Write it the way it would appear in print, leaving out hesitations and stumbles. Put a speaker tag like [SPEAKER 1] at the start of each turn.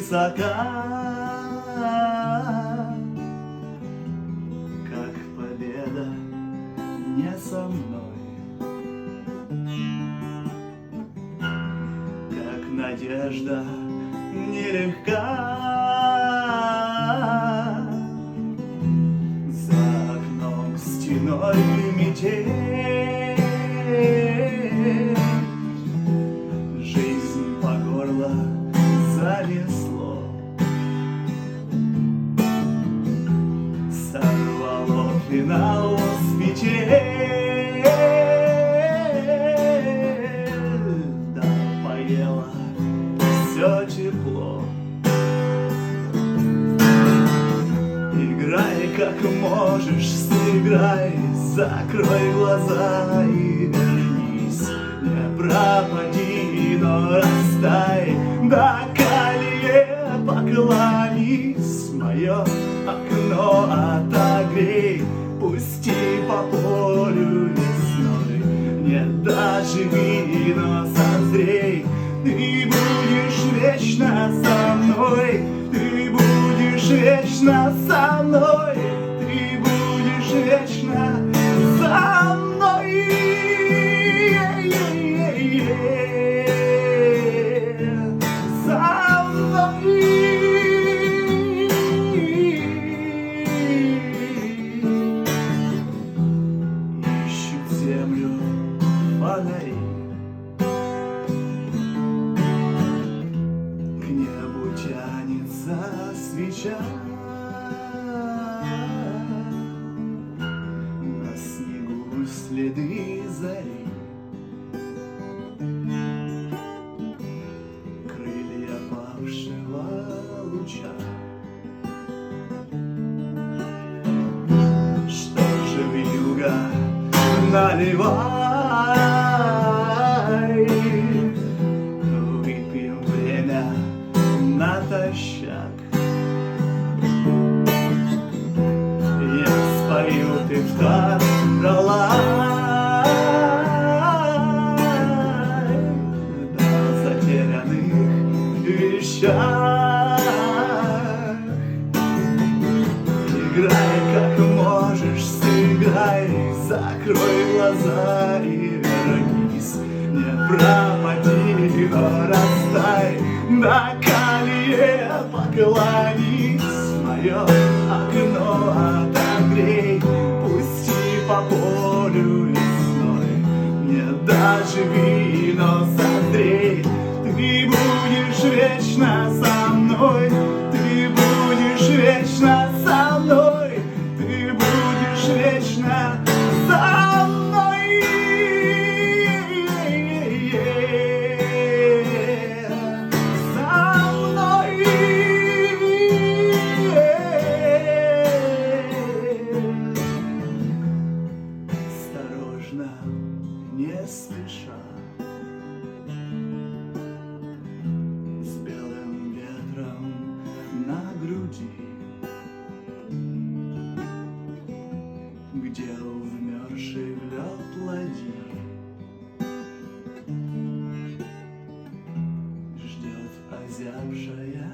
[SPEAKER 1] высока, как победа не со мной, как надежда нелегка. За окном стеной метель, жизнь по горло занесло, сорвало финал с петель, да поела все тепло. Играй как можешь, сыграй, закрой глаза и вернись. Не пропади, но растай, до колье поклонись. Мое окно отогрей, пусти по полю весной. Не доживи, но созрей, ты будешь вечно со мной. Ты будешь вечно со мной, ты будешь вечно со мной. Со мной. Ищут землю фонари, к небу тянется свеча, на снегу следы зари, крылья павшего луча. Что же вьюга, наливай, выпьем время натощак. Я спою, ты в такт пролай, да затерянных вещах. Играй как можешь, сыграй, закрой глаза и вернись. Не пропади, но растай, до колье поклонись. Мое окно отогрей, пусти по полю весной. Не доживи, но созрей, ты будешь вечно со мной. Ты будешь вечно со мной. Ты будешь вечно со мной. Со мной. Осторожно, не спеша, с белым ветром на груди, где вмерзший в лед ладьи ждет озябшая